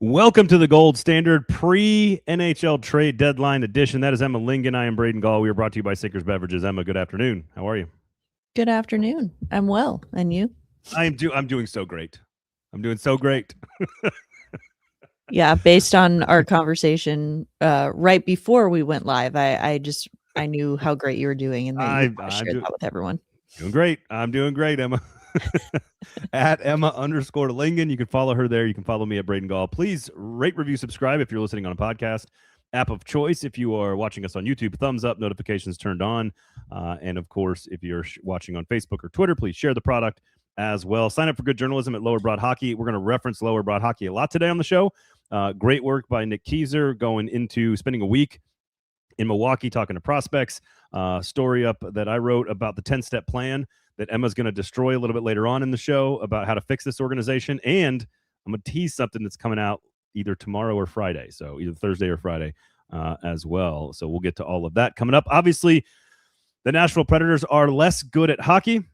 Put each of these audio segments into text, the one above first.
Welcome to the Gold Standard pre-NHL Trade Deadline edition. That is Emma Lingan. I am Braden Gall. We are brought to you by Sinkers Beverages. Emma, good afternoon. How are you? Good afternoon. I'm well. And you? I'm doing so great. I'm doing so great. Yeah, based on our conversation right before we went live, I knew how great you were doing, and that you shared that with everyone. Doing great. I'm doing great, Emma. At Emma_Lingan. You can follow her there. You can follow me at Braden Gall. Please rate, review, subscribe if you're listening on a podcast app of choice. If you are watching us on YouTube, thumbs up, notifications turned on. And of course, if you're watching on Facebook or Twitter, please share the product as well. Sign up for good journalism at Lower Broad Hockey. We're going to reference Lower Broad Hockey a lot today on the show. Great work by Nick Keyser going into spending a week in Milwaukee talking to prospects. Story up that I wrote about the 10-step plan that Emma's going to destroy a little bit later on in the show about how to fix this organization. And I'm going to tease something that's coming out either tomorrow or Friday. So either Thursday or Friday as well. So we'll get to all of that coming up. Obviously, the Nashville Predators are less good at hockey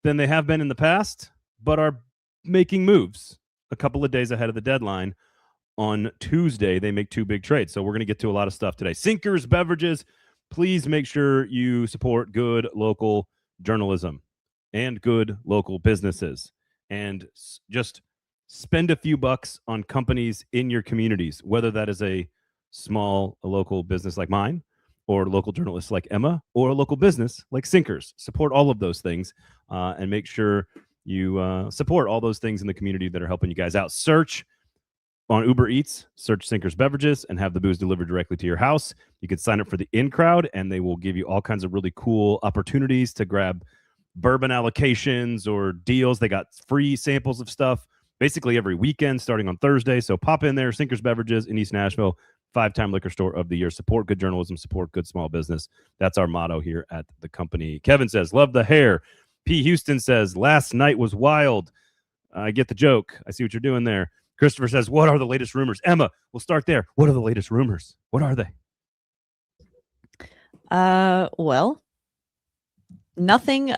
than they have been in the past, but are making moves a couple of days ahead of the deadline. On Tuesday, they make two big trades. So we're going to get to a lot of stuff today. Sinkers, Beverages, please make sure you support good local journalism and good local businesses, and just spend a few bucks on companies in your communities, whether that is a local business like mine, or local journalists like Emma, or a local business like Sinkers. Support all of those things, and make sure you support all those things in the community that are helping you guys out. Search on Uber Eats, search Sinkers Beverages, and have the booze delivered directly to your house. You can sign up for the In Crowd, and they will give you all kinds of really cool opportunities to grab bourbon allocations or deals. They got free samples of stuff basically every weekend starting on Thursday. So pop in there, Sinkers Beverages in East Nashville, 5-time liquor store of the year. Support good journalism, support good small business. That's our motto here at the company. Kevin says, love the hair. P. Houston says, last night was wild. I get the joke. I see what you're doing there. Christopher says, what are the latest rumors? Emma, we'll start there. What are the latest rumors? What are they? Well, nothing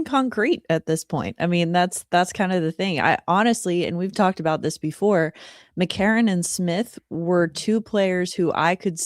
concrete at this point. I mean, that's kind of the thing. I honestly, and we've talked about this before, McCarron and Smith were two players who I could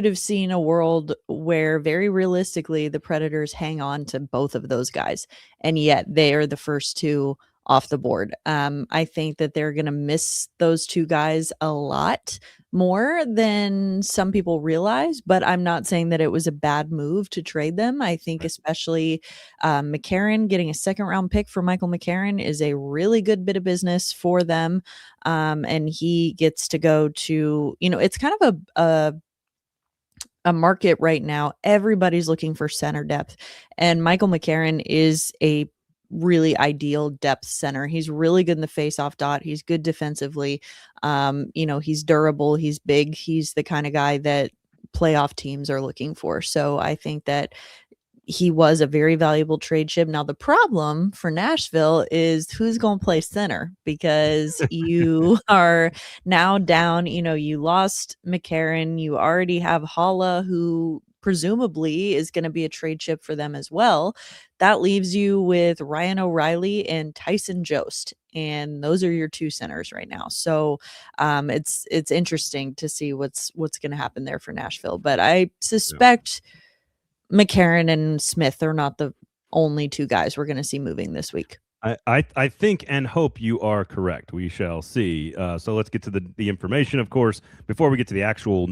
have seen a world where very realistically the Predators hang on to both of those guys, and yet they are the first two off the board. I think that they're going to miss those two guys a lot more than some people realize, but I'm not saying that it was a bad move to trade them. I think especially McCarron, getting a second-round pick for Michael McCarron is a really good bit of business for them. And he gets to go to, it's kind of a market right now. Everybody's looking for center depth, and Michael McCarron is a really ideal depth center. He's really good in the face-off dot. He's good defensively. He's durable. He's big. He's the kind of guy that playoff teams are looking for. So I think that he was a very valuable trade chip. Now, the problem for Nashville is who's going to play center, because you are now down, you lost McCarron. You already have Holla, who presumably is going to be a trade chip for them as well. That leaves you with Ryan O'Reilly and Tyson Jost, and those are your two centers right now. So it's interesting to see what's going to happen there for Nashville. But I suspect McCarron and Smith are not the only two guys we're going to see moving this week. I think and hope you are correct. We shall see. So let's get to the information, of course, before we get to the actual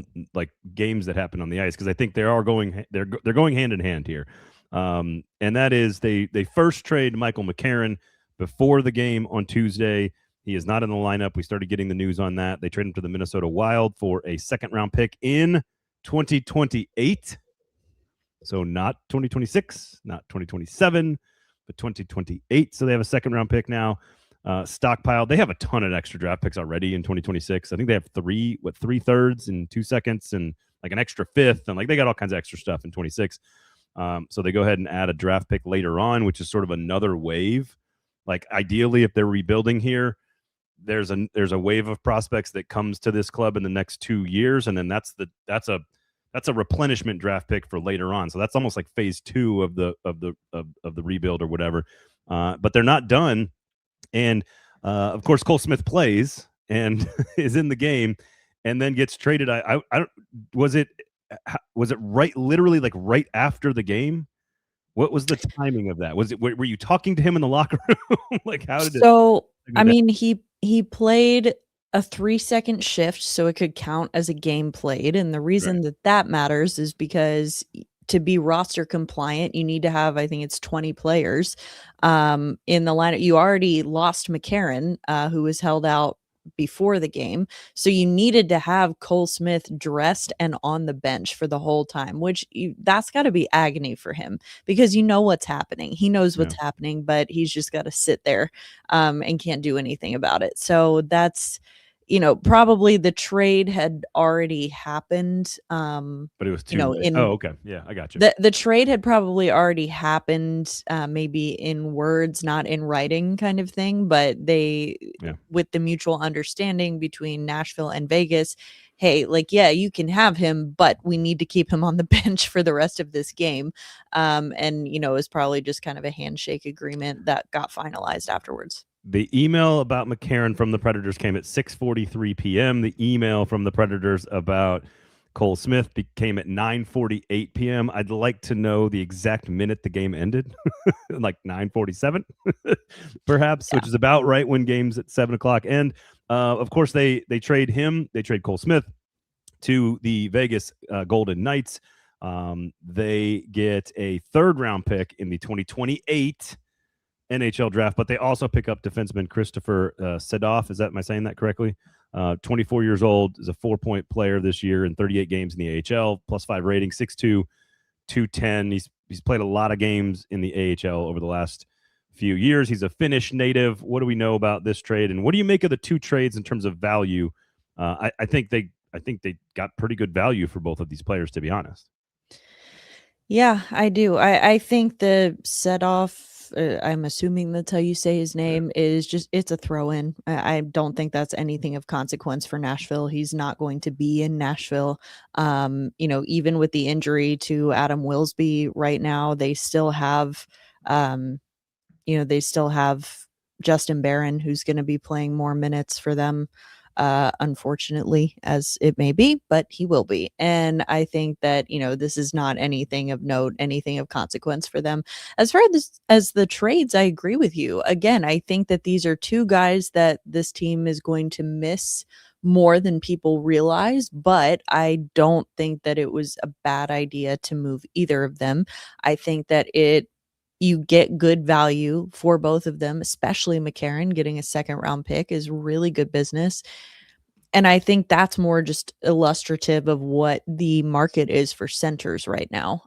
games that happen on the ice, because I think they're going hand in hand here. And that is they first trade Michael McCarron before the game on Tuesday. He is not in the lineup. We started getting the news on that. They trade him to the Minnesota Wild for a second-round pick in 2028. So not 2026, not 2027, but 2028. So they have a second-round pick now stockpiled. They have a ton of extra draft picks already in 2026. I think they have three thirds and 2 seconds and an extra fifth. And they got all kinds of extra stuff in 26. So they go ahead and add a draft pick later on, which is sort of another wave. Ideally, if they're rebuilding here, there's a wave of prospects that comes to this club in the next 2 years, and then that's a replenishment draft pick for later on. So that's almost like phase 2 of the rebuild or whatever. But they're not done. And of course, Cole Smith plays and is in the game, and then gets traded. I don't. Was it right? Literally, like right after the game. What was the timing of that? Was it? Were you talking to him in the locker room? Like, how did it So, go I down? mean, he played a 3-second shift, so it could count as a game played, and the Right. reason that that matters is because to be roster compliant, you need to have, I think it's 20 players, in the lineup. You already lost McCarron, who was held out before the game, so you needed to have Cole Smith dressed and on the bench for the whole time, which that's gotta be agony for him because you know what's happening. He knows Yeah. what's happening, but he's just gotta sit there and can't do anything about it. So that's, probably the trade had already happened. But it was too late. Oh, In okay. Yeah, I got you. the trade had probably already happened, maybe in words, not in writing, kind of thing. But Yeah. with the mutual understanding between Nashville and Vegas, hey, like, yeah, you can have him, but we need to keep him on the bench for the rest of this game. And it was probably just kind of a handshake agreement that got finalized afterwards. The email about McCarron from the Predators came at 6:43 p.m. The email from the Predators about Cole Smith came at 9:48 p.m. I'd like to know the exact minute the game ended, like 9:47, perhaps, which is about right when games at 7 o'clock end. Of course, they trade him. They trade Cole Smith to the Vegas Golden Knights. They get a third-round pick in the 2028 NHL draft, but they also pick up defenseman Christopher Sedoff. Am I saying that correctly? 24 years old, is a 4-point player this year in 38 games in the AHL, +5 rating, 6'2", 210. He's played a lot of games in the AHL over the last few years. He's a Finnish native. What do we know about this trade, and what do you make of the two trades in terms of value? I think they got pretty good value for both of these players, to be honest. Yeah, I do. I think the set off, I'm assuming that's how you say his Yeah. name, is just it's a throw in. I don't think that's anything of consequence for Nashville. He's not going to be in Nashville. Even with the injury to Adam Wilsby right now, um, they still have Justin Barron, who's going to be playing more minutes for them, unfortunately, as it may be, but he will be. And I think that, this is not anything of note, anything of consequence for them. As far as the trades, I agree with you. Again, I think that these are two guys that this team is going to miss more than people realize, but I don't think that it was a bad idea to move either of them. I think that you get good value for both of them, especially McCarron. Getting a second round pick is really good business. And I think that's more just illustrative of what the market is for centers right now.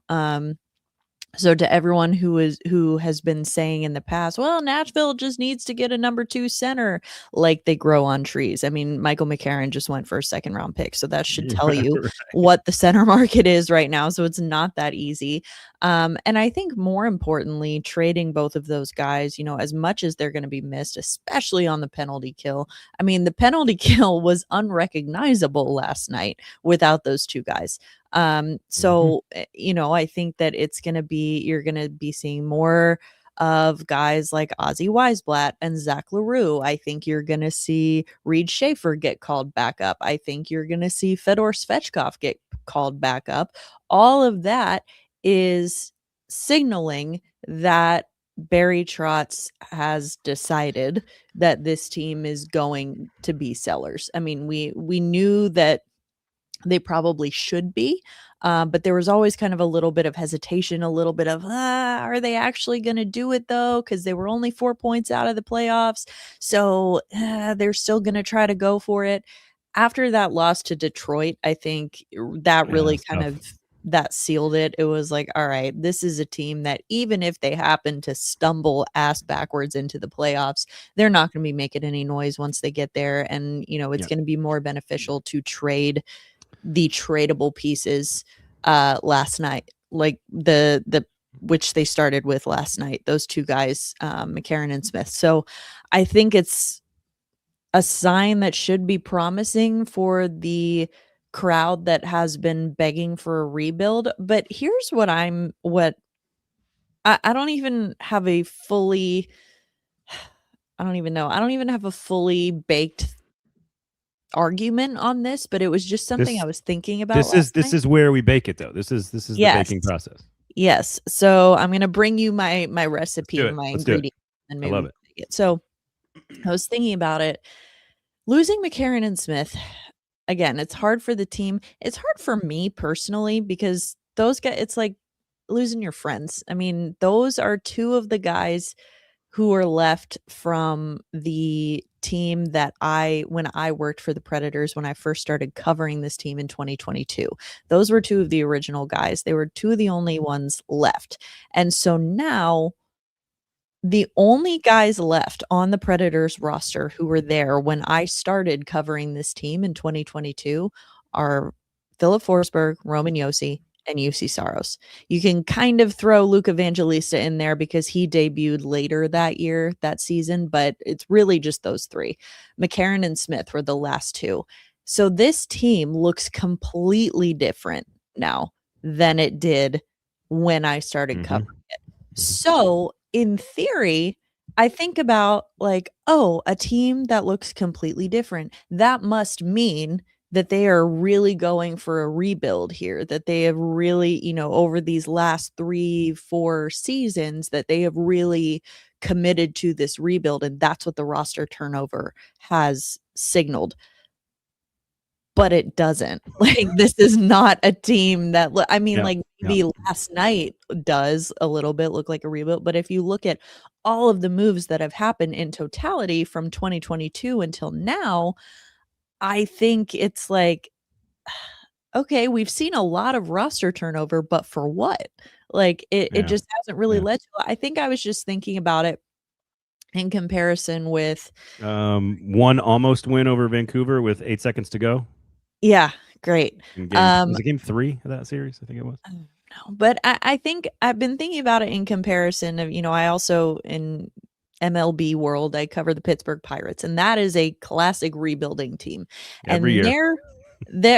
So to everyone who has been saying in the past, well, Nashville just needs to get a number 2 center, like they grow on trees. I mean, Michael McCarron just went for a second round pick, so that should tell you Right. what the center market is right now. So it's not that easy. And I think more importantly, trading both of those guys, as much as they're going to be missed, especially on the penalty kill. I mean, the penalty kill was unrecognizable last night without those two guys. So, I think that you're going to be seeing more of guys like Ozzy Weisblatt and Zach LaRue. I think you're going to see Reed Schaefer get called back up. I think you're going to see Fedor Svechkov get called back up. All of that is signaling that Barry Trotz has decided that this team is going to be sellers. I mean, we knew that they probably should be. But there was always kind of a little bit of hesitation, a little bit of, are they actually going to do it though? Because they were only 4 points out of the playoffs. So they're still going to try to go for it. After that loss to Detroit, I think that Yeah, really it's kind tough. of that sealed it. It was like, all right, this is a team that even if they happen to stumble ass backwards into the playoffs, they're not going to be making any noise once they get there. And, it's Yeah. going to be more beneficial to trade the tradable pieces last night, like the which they started with last night, those two guys, McCarron and Smith. So I think it's a sign that should be promising for the crowd that has been begging for a rebuild. But here's what I don't even have a fully I don't even know. I don't even have a fully baked argument on this, but it was just something I was thinking about This last night. is where we bake it, though. This is the baking process. Yes. So I'm gonna bring you my recipe and my Let's do it. ingredient, and I maybe love we it. can make it. So I was thinking about it. Losing McCarron and Smith, again, it's hard for the team. It's hard for me personally because those guys, it's like losing your friends. I mean, those are two of the guys who are left from the team that when I worked for the Predators, when I first started covering this team in 2022. Those were two of the original guys. They were two of the only ones left. And so now the only guys left on the Predators roster who were there when I started covering this team in 2022 are Philip Forsberg, Roman Josi, and UC Saros. You can kind of throw Luke Evangelista in there because he debuted later that season, but it's really just those three. McCarron and Smith were the last two. So this team looks completely different now than it did when I started covering it. So in theory, I think about like, oh, a team that looks completely different. That must mean that they are really going for a rebuild here, that they have really, over these last 3-4 seasons, that they have really committed to this rebuild. And that's what the roster turnover has signaled. But it doesn't. Like, this is not a team that maybe last night does a little bit look like a rebuild, but if you look at all of the moves that have happened in totality from 2022 until now, I think it's like, okay, we've seen a lot of roster turnover, but for what? Like, it just hasn't really led to. I think I was just thinking about it in comparison with one almost win over Vancouver with 8 seconds to go. Yeah, great. Was it game 3 of that series? I think it was. No, but I think I've been thinking about it in comparison of, I also in MLB world, I cover the Pittsburgh Pirates, and that is a classic rebuilding team. Every year.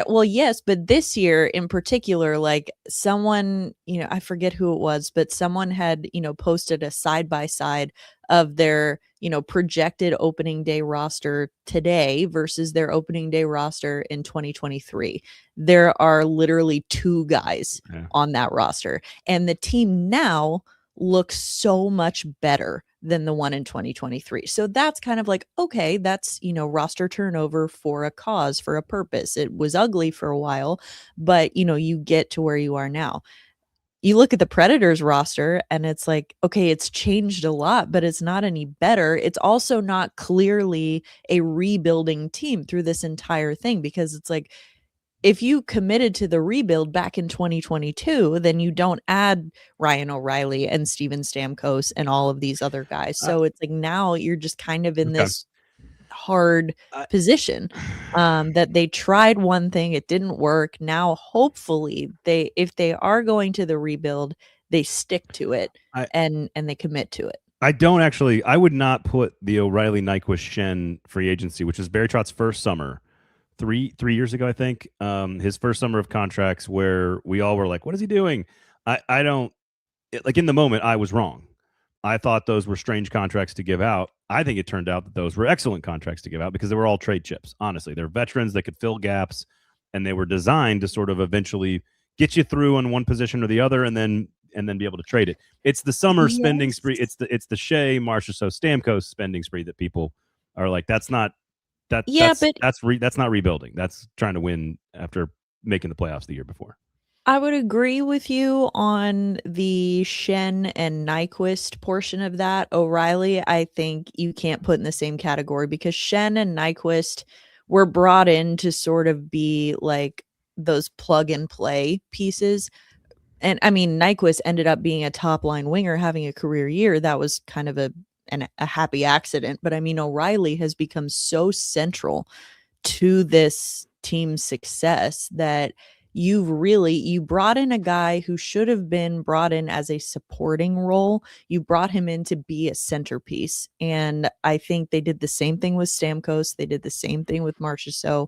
Well, yes, but this year in particular, like someone, I forget who it was, but someone had, posted a side by side of their, projected opening day roster today versus their opening day roster in 2023. There are literally 2 guys on that roster, and the team now looks so much better than the one in 2023. So that's kind of like, okay, that's, roster turnover for a cause, for a purpose. It was ugly for a while, but you get to where you are now. You look at the Predators roster and it's like, okay, it's changed a lot, but it's not any better. It's also not clearly a rebuilding team through this entire thing, because it's like, if you committed to the rebuild back in 2022, then you don't add Ryan O'Reilly and Steven Stamkos and all of these other guys. So it's like now you're just kind of in this hard position that they tried one thing, it didn't work. Now, hopefully, if they are going to the rebuild, they stick to it and they commit to it. I would not put the O'Reilly, Nyquist, Shen free agency, which is Barry Trotz's first summer, three years ago, I think, his first summer of contracts, where we all were like, what is he doing? I don't, like, in the moment, I was wrong. I thought those were strange contracts to give out. I think it turned out that those were excellent contracts to give out because they were all trade chips. Honestly, they're veterans that could fill gaps, and they were designed to sort of eventually get you through on one position or the other, and then be able to trade it. It's the summer spending spree. It's the Shea, Marchessault, Stamkos spending spree that people are like, that's not rebuilding. That's trying to win after making the playoffs the year before. I would agree with you on the Shen and Nyquist portion of that. O'Reilly, I think you can't put in the same category because Shen and Nyquist were brought in to sort of be like those plug and play pieces. And I mean, Nyquist ended up being a top line winger, having a career year. That was kind of a happy accident. But I mean, O'Reilly has become so central to this team's success that you brought in a guy who should have been brought in as a supporting role. You brought him in to be a centerpiece. And I think they did the same thing with Stamkos. They did the same thing with Marchessault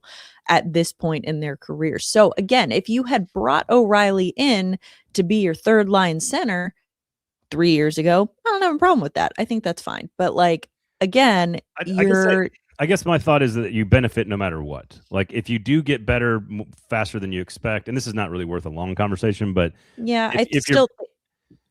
at this point in their career. So again, if you had brought O'Reilly in to be your third line center 3 years ago, I don't have a problem with that. I think that's fine. But like, again, I guess my thought is that you benefit no matter what. Like if you do get better faster than you expect, and this is not really worth a long conversation, but Yeah, if you're,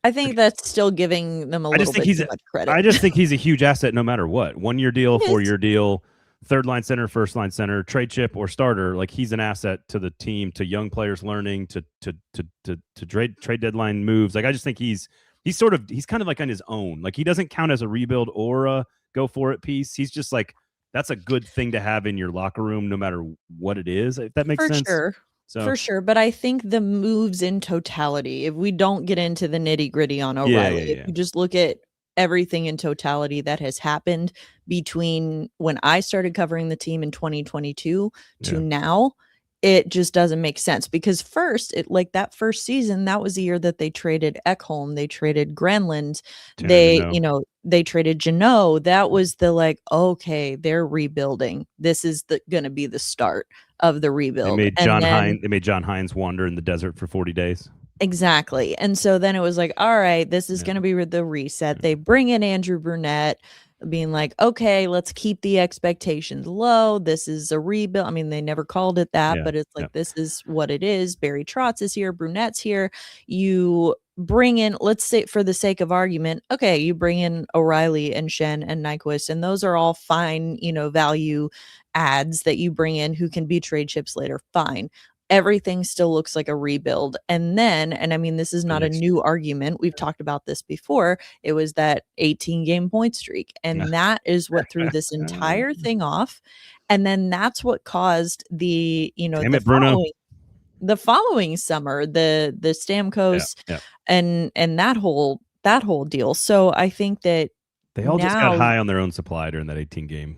I think that's still giving them a I just little think bit too much credit. I just think he's a huge asset no matter what. 1 year deal, It is. 4 year deal, third line center, first line center, trade chip or starter. Like he's an asset to the team, to young players learning, to trade deadline moves. Like I just think he's kind of like on his own. Like he doesn't count as a rebuild or a go for it piece. He's just like that's a good thing to have in your locker room, no matter what it is. If that makes sense. Sure. So, for sure. But I think the moves in totality, if we don't get into the nitty gritty on O'Reilly, if you just look at everything in totality that has happened between when I started covering the team in 2022 to now, it just doesn't make sense because first, like that first season, that was the year that they traded Ekholm, they traded Granlund, they traded Jeannot. That was the like, okay, they're rebuilding. This is going to be the start of the rebuild. They made John Hines wander in the desert for 40 days. Exactly. And so then it was like, all right, this is going to be the reset. They bring in Andrew Brunette, being like, okay, let's keep the expectations low. This is a rebuild. I mean, they never called it that, but it's like, this is what it is. Barry Trotz is here. Brunette's here. You bring in, let's say for the sake of argument, okay, you bring in O'Reilly and Shen and Nyquist, and those are all fine, value adds that you bring in who can be trade chips later. Fine. Everything still looks like a rebuild. And then, and I mean, this is not a new argument. We've talked about this before. It was that 18-game point streak. And that is what threw this entire thing off. And then that's what caused the, the following summer, the Stamkos and that whole deal. So I think that they all just got high on their own supply during that 18-game.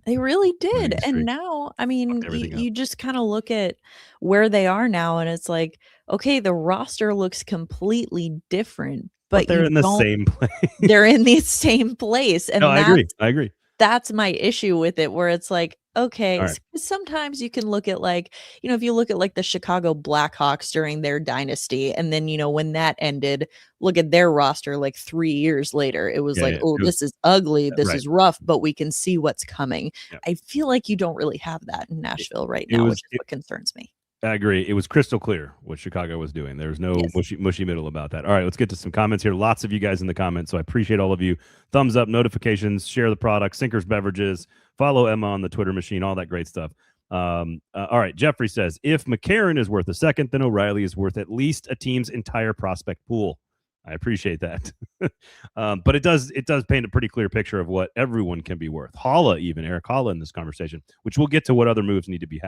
They really did. And now, I mean, you just kind of look at where they are now and it's like, okay, the roster looks completely different, but they're in the same place. They're in the same place. And I agree. That's my issue with it, where it's like, okay, sometimes you can look at like, if you look at like the Chicago Blackhawks during their dynasty, and then, when that ended, look at their roster like 3 years later. It was this is ugly. This is rough, but we can see what's coming. Yeah. I feel like you don't really have that in Nashville right now, which is what concerns me. I agree. It was crystal clear what Chicago was doing. There's no mushy middle about that. All right, let's get to some comments here. Lots of you guys in the comments, so I appreciate all of you. Thumbs up, notifications, share the product, Sinkers Beverages, follow Emma on the Twitter machine, all that great stuff. All right, Jeffrey says, if McCarron is worth a second, then O'Reilly is worth at least a team's entire prospect pool. I appreciate that. But it does paint a pretty clear picture of what everyone can be worth. Eric Holla in this conversation, which we'll get to what other moves need to be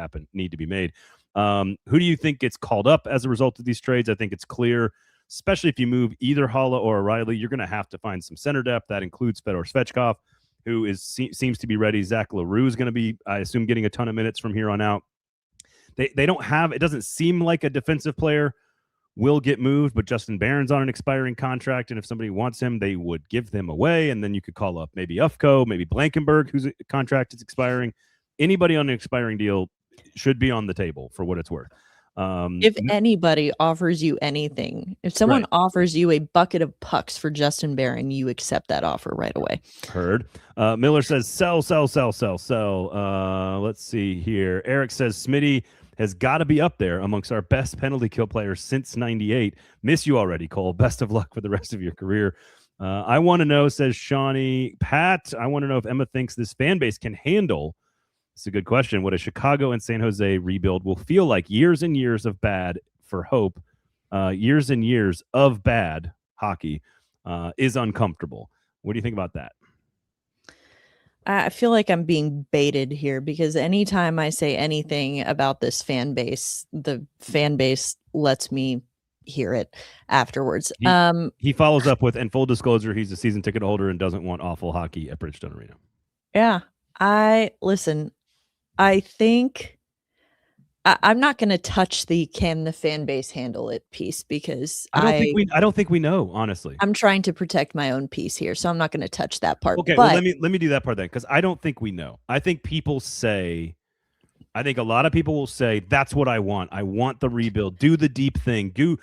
made. Who do you think gets called up as a result of these trades? I think it's clear, especially if you move either Holla or O'Reilly, you're going to have to find some center depth. That includes Fedor Svechkov, who seems to be ready. Zach LaRue is going to be, I assume, getting a ton of minutes from here on out. They don't have, it doesn't seem like a defensive player will get moved, but Justin Barron's on an expiring contract, and if somebody wants him, they would give them away, and then you could call up maybe Ufko, maybe Blankenberg, whose contract is expiring. Anybody on an expiring deal should be on the table for what it's worth. If anybody offers you anything, if someone offers you a bucket of pucks for Justin Barron, you accept that offer right away. Heard. Miller says, sell. Let's see here. Eric says, Smitty has got to be up there amongst our best penalty kill players since 98. Miss you already, Cole. Best of luck for the rest of your career. I want to know, says Shawnee. Pat, I want to know if Emma thinks this fan base can handle, it's a good question, what a Chicago and San Jose rebuild will feel like. Years and years of bad for hope, years and years of bad hockey is uncomfortable. What do you think about that? I feel like I'm being baited here because anytime I say anything about this fan base, the fan base lets me hear it afterwards. He follows up with, and full disclosure, he's a season ticket holder and doesn't want awful hockey at Bridgestone Arena. Yeah. I think I'm not going to touch the can the fan base handle it piece because I don't think we know, honestly. I'm trying to protect my own piece here, so I'm not going to touch that part. Okay, well, let me do that part then, because I don't think we know. I think a lot of people will say, that's what I want. I want the rebuild. Do the deep thing. Do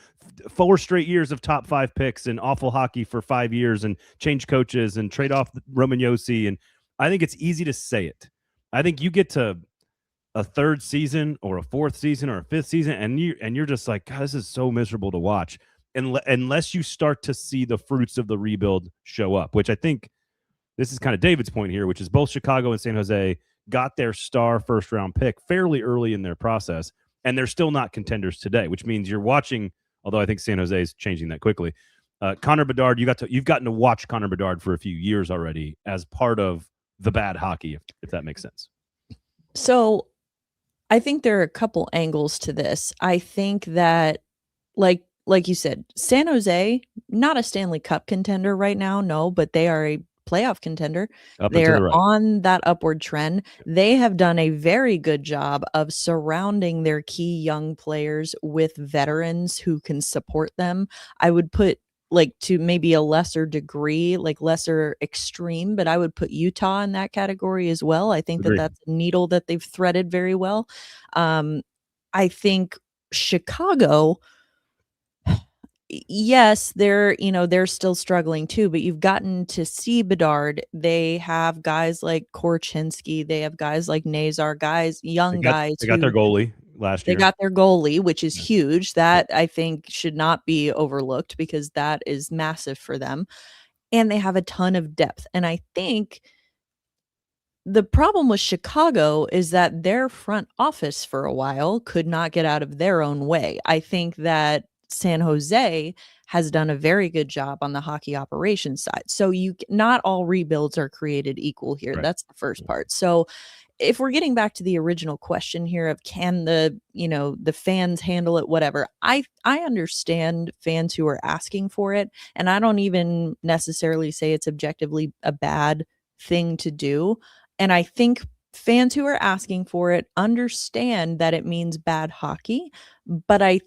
4 straight years of top 5 picks and awful hockey for 5 years and change coaches and trade off Roman Josi. And I think it's easy to say it. I think you get to a third season or a fourth season or a fifth season, and you're just like, God, this is so miserable to watch, unless you start to see the fruits of the rebuild show up, which I think this is kind of David's point here, which is both Chicago and San Jose got their star first round pick fairly early in their process, and they're still not contenders today, which means you're watching, although I think San Jose is changing that quickly. Connor Bedard, you've gotten to watch Connor Bedard for a few years already as part of the bad hockey, if that makes sense. So I think there are a couple angles to this. I think that, like you said, San Jose, not a Stanley Cup contender right now, no, but they are a playoff contender. Up and to They're the right. on that upward trend. They have done a very good job of surrounding their key young players with veterans who can support them. I would put, like, to maybe a lesser degree, like lesser extreme, but I would put Utah in that category as well. I think that Agreed. that's a needle that they've threaded very well. I think Chicago, yes, they're still struggling too, but you've gotten to see Bedard. They have guys like Korchinski, they have guys like Nazar, young guys. They got their goalie last They year. got their goalie, which is Yeah. huge. That I think should not be overlooked because that is massive for them. And they have a ton of depth. And I think the problem with Chicago is that their front office for a while could not get out of their own way. I think that San Jose has done a very good job on the hockey operations side. So not all rebuilds are created equal here. Right. That's the first part. So if we're getting back to the original question here of can the fans handle it, whatever, I understand fans who are asking for it, and I don't even necessarily say it's objectively a bad thing to do. And I think fans who are asking for it understand that it means bad hockey, but I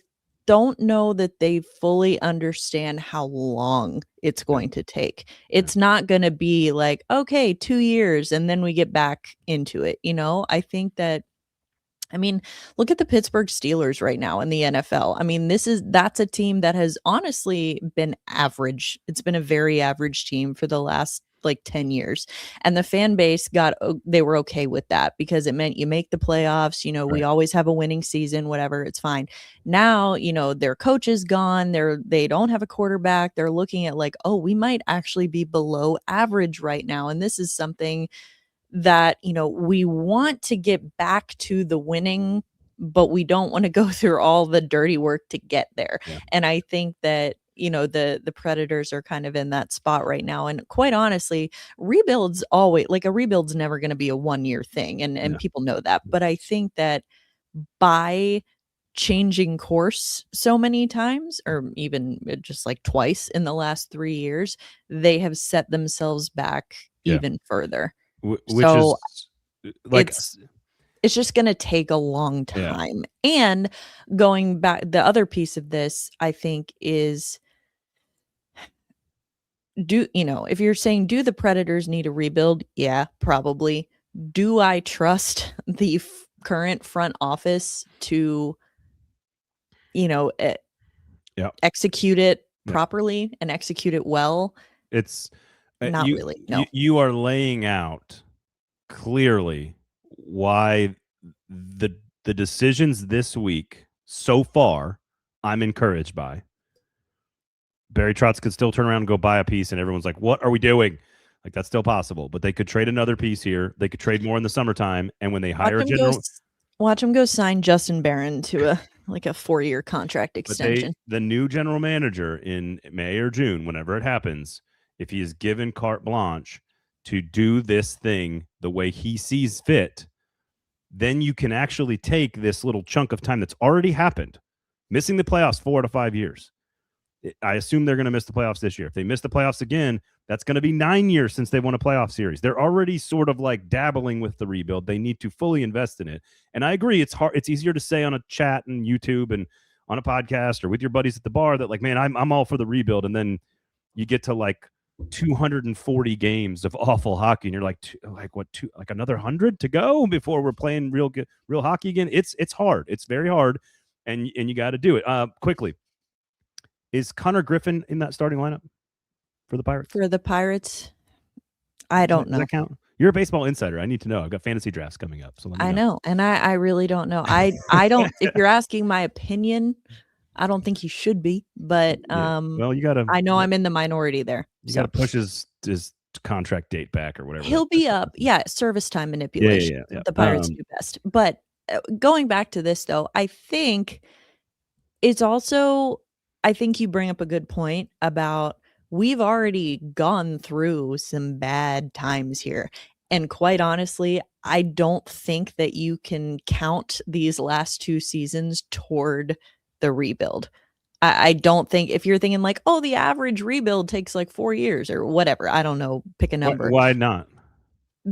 don't know that they fully understand how long it's going to take. It's not going to be like, okay, 2 years and then we get back into it. I think that, look at the Pittsburgh Steelers right now in the NFL. That's a team that has honestly been average. It's been a very average team for the last like 10 years. And the fan base they were okay with that because it meant you make the playoffs, we always have a winning season, whatever, it's fine. Now, their coach is gone. They don't have a quarterback. They're looking at like, oh, we might actually be below average right now. And this is something that, we want to get back to the winning, but we don't want to go through all the dirty work to get there. Yeah. And I think that, the Predators are kind of in that spot right now. And quite honestly, rebuild's never going to be a 1-year thing. And people know that. But I think that by changing course so many times, or even just like twice in the last 3 years, they have set themselves back even further. Which so is like it's just going to take a long time. And going back, the other piece of this, I think, is if you're saying, do the Predators need a rebuild? Yeah, probably. Do I trust the current front office to, execute it properly and execute it well? It's not really. No, you are laying out clearly why the decisions this week so far I'm encouraged by. Barry Trotz could still turn around and go buy a piece, and everyone's like, what are we doing? Like, that's still possible, but they could trade another piece here. They could trade more in the summertime, and when they hire a general, watch him go sign Justin Barron to a 4-year contract extension. The new general manager in May or June, whenever it happens, if he is given carte blanche to do this thing the way he sees fit, then you can actually take this little chunk of time that's already happened, missing the playoffs 4 to 5 years. I assume they're going to miss the playoffs this year. If they miss the playoffs again, that's going to be 9 years since they won a playoff series. They're already sort of like dabbling with the rebuild. They need to fully invest in it. And I agree, it's hard. It's easier to say on a chat and YouTube and on a podcast or with your buddies at the bar that like, man, I'm all for the rebuild. And then you get to like 240 games of awful hockey, and you're like, another 100 to go before we're playing real hockey again. It's hard. It's very hard, and you got to do it quickly. Is Connor Griffin in that starting lineup for the Pirates? For the Pirates, I don't know. Does that count? You're a baseball insider. I need to know. I've got fantasy drafts coming up, so let me I know. know, and I really don't know. I don't. If you're asking my opinion, I don't think he should be, but Well, you gotta. I know I'm in the minority there. You So gotta push his contract date back or whatever. he'll be up. Yeah, service time manipulation. Yeah. The Pirates do best. But going back to this though, I think it's also, I think you bring up a good point about we've already gone through some bad times here. And quite honestly, I don't think that you can count these last 2 seasons toward the rebuild. I don't think, if you're thinking like, oh, the average rebuild takes like 4 years or whatever, I don't know, pick a number. Why not?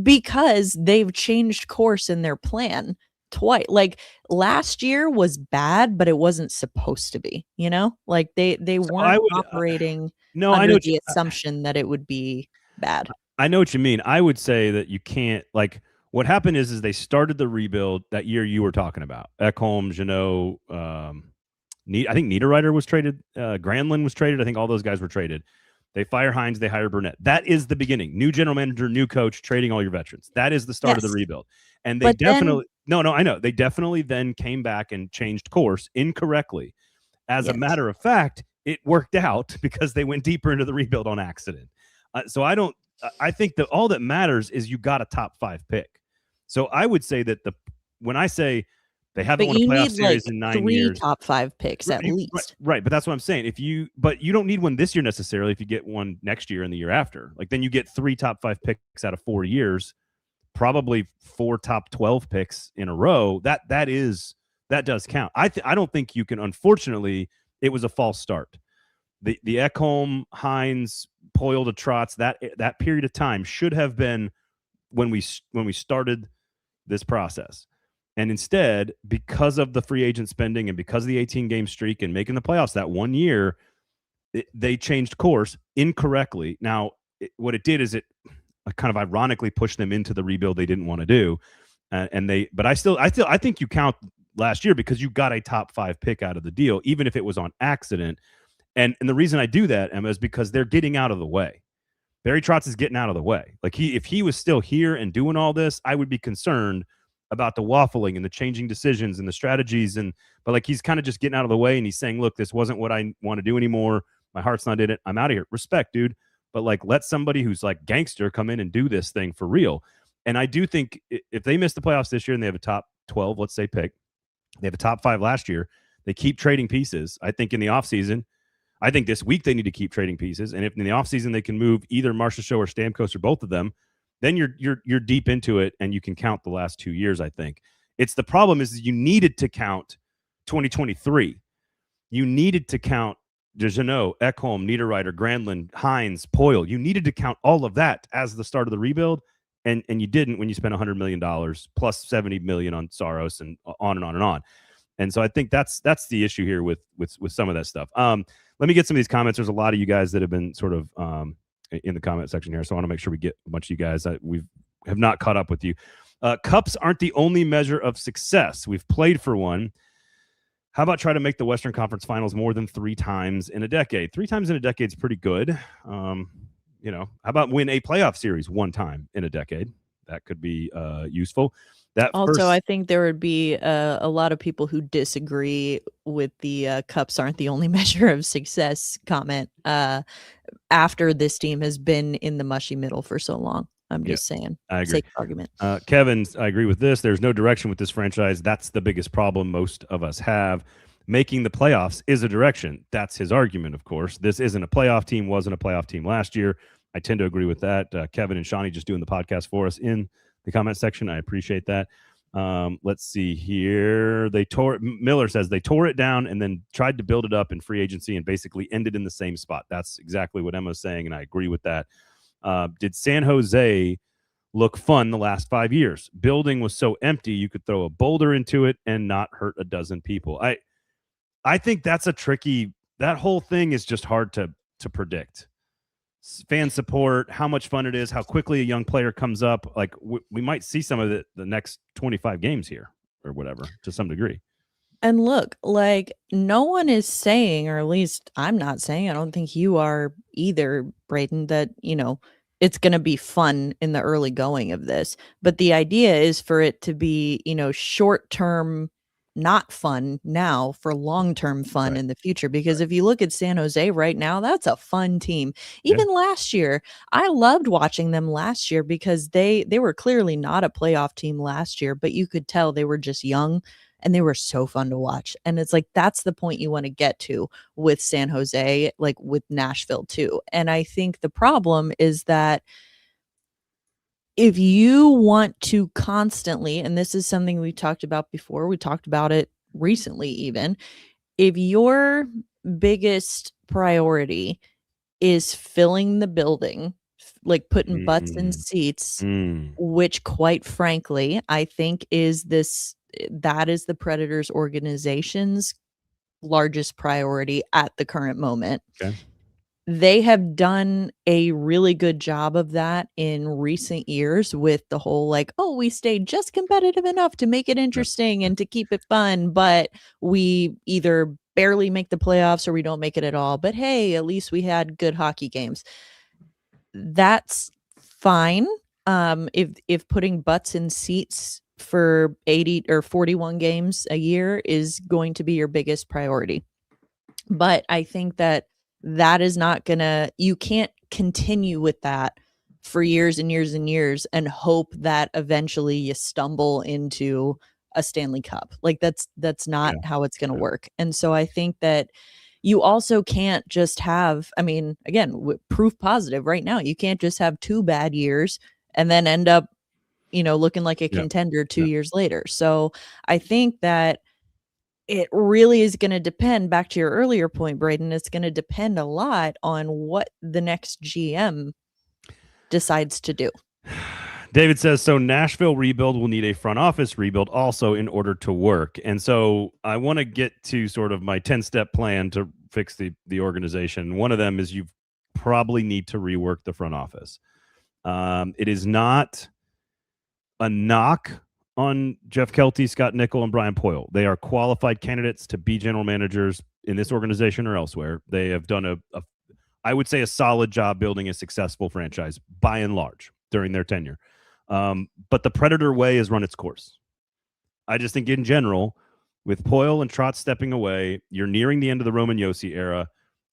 Because they've changed course in their plan twice. Like last year was bad, but it wasn't supposed to be, you know? Like they weren't operating under the assumption that it would be bad. I know what you mean. I would say that you can't, like, what happened is they started the rebuild that year you were talking about. Ekholm, Jeannot, I think Niederreiter was traded. Granlund was traded. I think all those guys were traded. They fire Hines. They hire Burnett. That is the beginning. New general manager, new coach, trading all your veterans. That is the start of the rebuild. And they definitely I know. They definitely then came back and changed course incorrectly. As a matter of fact, it worked out because they went deeper into the rebuild on accident. I think that all that matters is you got a top 5 pick. So I would say that when I say they haven't won a playoff series in 9 years. 3 top 5 picks at least. Right. But that's what I'm saying. But you don't need one this year necessarily if you get one next year and the year after. Like then you get 3 top 5 picks out of 4 years, probably 4 top 12 picks in a row. That does count. I don't think you can, unfortunately, it was a false start. The Ekholm, Hines, Poyle to Trotz, that period of time should have been when we started this process. And instead, because of the free agent spending and because of the 18-game streak and making the playoffs that 1 year, they changed course incorrectly. Now, what it did is it kind of ironically pushed them into the rebuild they didn't want to do. But I think you count last year because you got a top 5 pick out of the deal, even if it was on accident. And the reason I do that, Emma, is because they're getting out of the way. Barry Trotz is getting out of the way. Like if he was still here and doing all this, I would be concerned about the waffling and the changing decisions and the strategies. But like he's kind of just getting out of the way and he's saying, look, this wasn't what I want to do anymore. My heart's not in it. I'm out of here. Respect, dude. But like let somebody who's like gangster come in and do this thing for real. And I do think if they miss the playoffs this year and they have a top 12, let's say pick, they have a top 5 last year, they keep trading pieces. I think in the offseason, I think this week they need to keep trading pieces. And if in the offseason they can move either Marcia Show or Stamkos or both of them, then you're deep into it and you can count the last 2 years, I think. It's the problem is you needed to count 2023. You needed to count Jeannot, Ekholm, Niederreiter, Granlund, Hines, Poyle. You needed to count all of that as the start of the rebuild, and you didn't when you spent $100 million plus $70 million on Saros and on and on and on. And so I think that's the issue here with some of that stuff. Let me get some of these comments. There's a lot of you guys that have been sort of in the comment section here, so I want to make sure we get a bunch of you guys. We have not caught up with you. Cups aren't the only measure of success. We've played for one. How about try to make the Western Conference Finals more than 3 times in a decade? 3 times in a decade is pretty good. How about win a playoff series 1 time in a decade? That could be useful. I think there would be a lot of people who disagree with the cups aren't the only measure of success comment after this team has been in the mushy middle for so long. I'm just saying. I agree. Sake of argument. Kevin, I agree with this. There's no direction with this franchise. That's the biggest problem most of us have. Making the playoffs is a direction. That's his argument, of course. This isn't a playoff team, wasn't a playoff team last year. I tend to agree with that. Kevin and Shawnee just doing the podcast for us in the comment section. I appreciate that. Let's see here. Miller says they tore it down and then tried to build it up in free agency and basically ended in the same spot. That's exactly what Emma's saying, and I agree with that. Did San Jose look fun the last 5 years? Building was so empty you could throw a boulder into it and not hurt a dozen people. I think that's that whole thing is just hard to predict. Fan support, how much fun it is, how quickly a young player comes up. Like we might see some of the next 25 games here or whatever to some degree. And look, like no one is saying, or at least I'm not saying, I don't think you are either, Braden, that, it's going to be fun in the early going of this. But the idea is for it to be, short term, not fun now for long term fun Right. in the future. Because if you look at San Jose right now, that's a fun team. Yeah. Even last year, I loved watching them last year because they were clearly not a playoff team last year, but you could tell they were just young and they were so fun to watch. And it's like that's the point you want to get to with San Jose, like with Nashville too. And I think the problem is that if you want to constantly, and this is something we talked about before, we talked about it recently even, if your biggest priority is filling the building, like putting butts in seats, which quite frankly, I think that is the Predators organization's largest priority at the current moment. Okay. They have done a really good job of that in recent years with the whole like, oh, we stayed just competitive enough to make it interesting and to keep it fun, but we either barely make the playoffs or we don't make it at all. But hey, at least we had good hockey games. That's fine. If putting butts in seats for 80 or 41 games a year is going to be your biggest priority. But I think that is not gonna, you can't continue with that for years and years and years and hope that eventually you stumble into a Stanley Cup. Like that's not how it's going to work. And so I think that you also can't just have, I mean, again, proof positive right now, you can't just have 2 bad years and then end up, looking like a contender 2 years later. So I think that it really is going to depend, back to your earlier point, Braden, it's going to depend a lot on what the next GM decides to do. David says, so Nashville rebuild will need a front office rebuild also in order to work. And so I want to get to sort of my 10-step plan to fix the organization. One of them is you probably need to rework the front office. It is not a knock on Jeff Kelty, Scott Nickel, and Brian Poyle. They are qualified candidates to be general managers in this organization or elsewhere. They have done I would say, a solid job building a successful franchise by and large during their tenure. But the Predator way has run its course. I just think in general, with Poyle and Trotz stepping away, you're nearing the end of the Roman Josi era.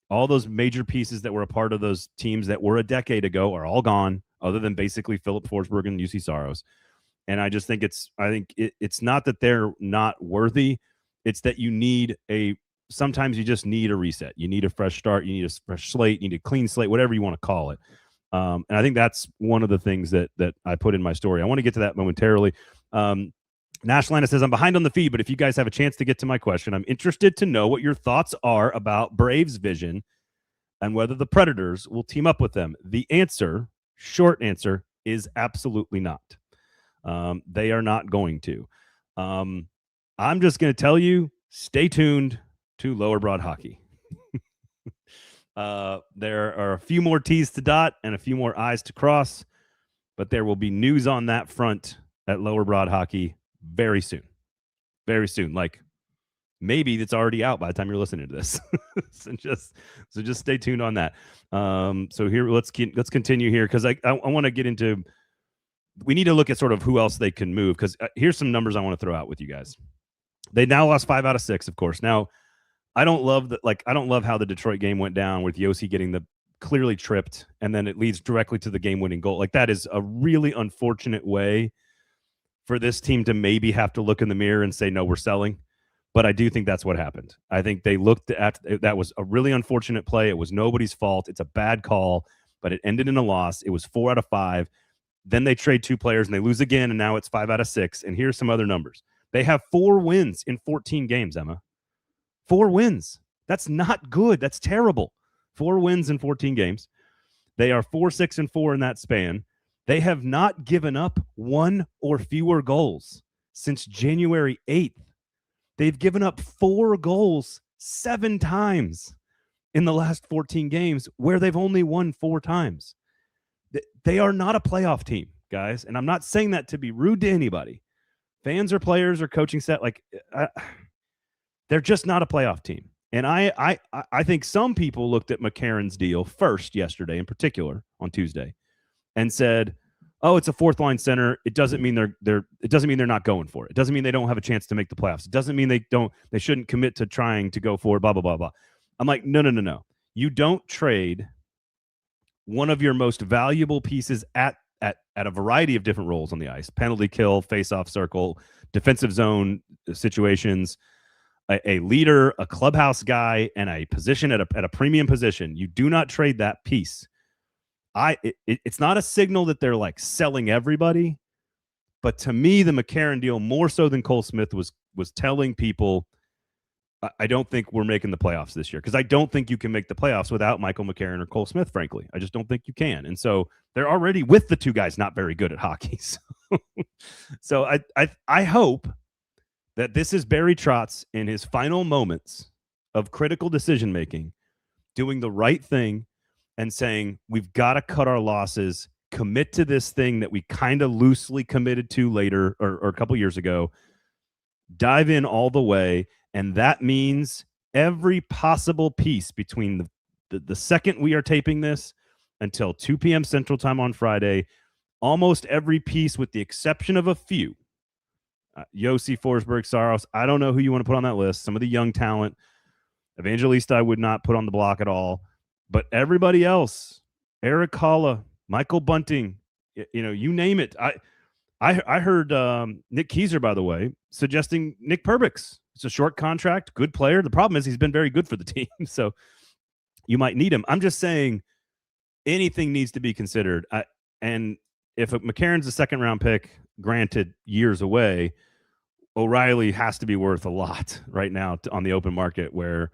All those major pieces that were a part of those teams that were a decade ago are all gone, other than basically Philip Forsberg and UC Saros. And I just think it's not that they're not worthy. It's that sometimes you just need a reset. You need a fresh start. You need a fresh slate. You need a clean slate, whatever you want to call it. And I think that's one of the things that I put in my story. I want to get to that momentarily. Nash Lana says, I'm behind on the feed, but if you guys have a chance to get to my question, I'm interested to know what your thoughts are about Braves' vision and whether the Predators will team up with them. The short answer, is absolutely not. They are not going to. I'm just going to tell you, stay tuned to Lower Broad Hockey. There are a few more T's to dot and a few more I's to cross, but there will be news on that front at Lower Broad Hockey very soon. Very soon. Like maybe it's already out by the time you're listening to this. so just stay tuned on that. So here, let's continue here because I want to get into. We need to look at sort of who else they can move because here's some numbers I want to throw out with you guys. They now lost 5 out of 6, of course. Now, I don't love how the Detroit game went down with Josi getting the clearly tripped, and then it leads directly to the game-winning goal. Like that is a really unfortunate way for this team to maybe have to look in the mirror and say, no, we're selling. But I do think that's what happened. I think they looked at that was a really unfortunate play. It was nobody's fault. It's a bad call, but it ended in a loss. It was 4 out of 5. Then they trade 2 players and they lose again, and now it's 5 out of 6. And here's some other numbers. They have 4 wins in 14 games, Emma. 4 wins. That's not good. That's terrible. 4 wins in 14 games. They are 4-6-4 in that span. They have not given up 1 or fewer goals since January 8th. They've given up 4 goals 7 times in the last 14 games where they've only won 4 times. They are not a playoff team, guys. And I'm not saying that to be rude to anybody. Fans or players or coaching staff, they're just not a playoff team. And I think some people looked at McCarron's deal first yesterday, in particular on Tuesday, and said, "Oh, it's a fourth line center. It doesn't mean it doesn't mean they're not going for it. It doesn't mean they don't have a chance to make the playoffs. It doesn't mean they shouldn't commit to trying to go for it, blah blah blah blah." I'm like, no. You don't trade one of your most valuable pieces at a variety of different roles on the ice: penalty kill, face-off circle, defensive zone situations, a leader, a clubhouse guy, and a position at a premium position. You do not trade that piece. It's not a signal that they're like selling everybody, but to me, the McCarron deal, more so than Cole Smith, was telling people, I don't think we're making the playoffs this year, because I don't think you can make the playoffs without Michael McCarron or Cole Smith, frankly. I just don't think you can. And so they're already, with the two guys, not very good at hockey. So I hope that this is Barry Trotz in his final moments of critical decision-making, doing the right thing and saying, we've got to cut our losses, commit to this thing that we kind of loosely committed to later or a couple years ago, dive in all the way. And that means every possible piece between the second we are taping this until 2 p.m. Central Time on Friday, almost every piece with the exception of a few. Yossi, Forsberg, Saros, I don't know who you want to put on that list. Some of the young talent. Evangelista I would not put on the block at all. But everybody else, Eric Haula, Michael Bunting, you name it. I heard Nick Keyser, by the way, suggesting Nick Perbix. It's a short contract, good player. The problem is he's been very good for the team, so you might need him. I'm just saying anything needs to be considered. And if McCarron's a second-round pick, granted years away, O'Reilly has to be worth a lot right now on the open market, where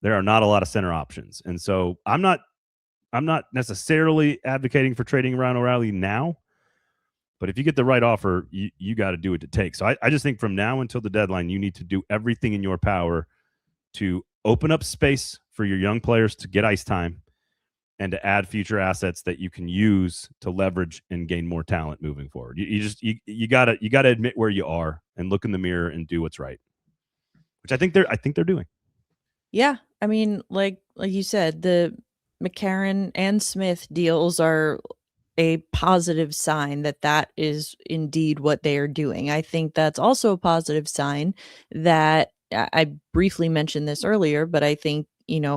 there are not a lot of center options. And so I'm not necessarily advocating for trading around O'Reilly now, but if you get the right offer, you got to do what it takes. So I just think from now until the deadline, you need to do everything in your power to open up space for your young players to get ice time and to add future assets that you can use to leverage and gain more talent moving forward. You gotta admit where you are and look in the mirror and do what's right, which I think they're doing. Yeah, I mean, like you said, the McCarron and Smith deals are a positive sign that is indeed what they are doing. I think that's also a positive sign that I briefly mentioned this earlier, but I think,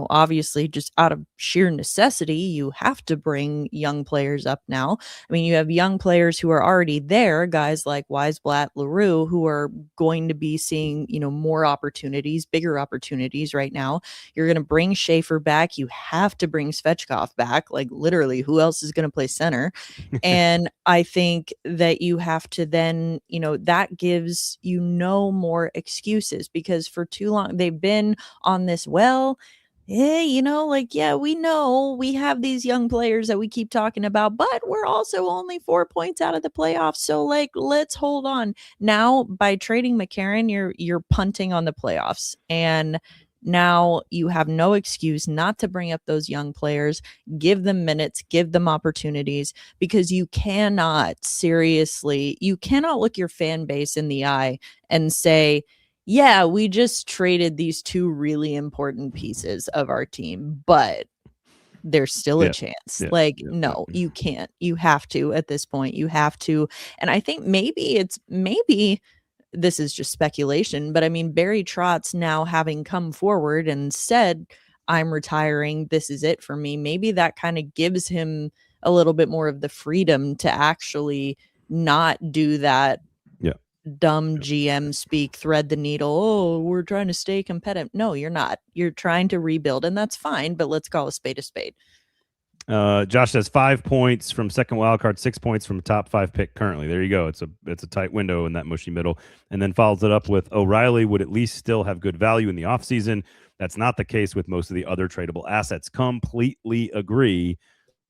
obviously just out of sheer necessity, you have to bring young players up now. I mean, you have young players who are already there, guys like Weisblatt, LaRue, who are going to be seeing, more opportunities, bigger opportunities right now. You're going to bring Schaefer back. You have to bring Svechkov back. Like, literally, who else is going to play center? And I think that you have to then, that gives more excuses, because for too long they've been on this, we know we have these young players that we keep talking about, but we're also only 4 points out of the playoffs. So let's hold on. Now, by trading McCarron, you're punting on the playoffs. And now you have no excuse not to bring up those young players, give them minutes, give them opportunities, because you cannot look your fan base in the eye and say, yeah, we just traded these two really important pieces of our team, but there's still a chance. No, you can't. You have to at this point. You have to. And I think maybe this is just speculation, but I mean, Barry Trotz now having come forward and said, I'm retiring, this is it for me. Maybe that kind of gives him a little bit more of the freedom to actually not do that dumb GM speak, thread the needle. Oh, we're trying to stay competitive. No, you're not. You're trying to rebuild, and that's fine, but let's call a spade a spade. Josh says 5 points from second wild card, 6 points from top 5 pick currently. There you go. It's a tight window in that mushy middle. And then follows it up with O'Reilly would at least still have good value in the offseason. That's not the case with most of the other tradable assets. Completely agree.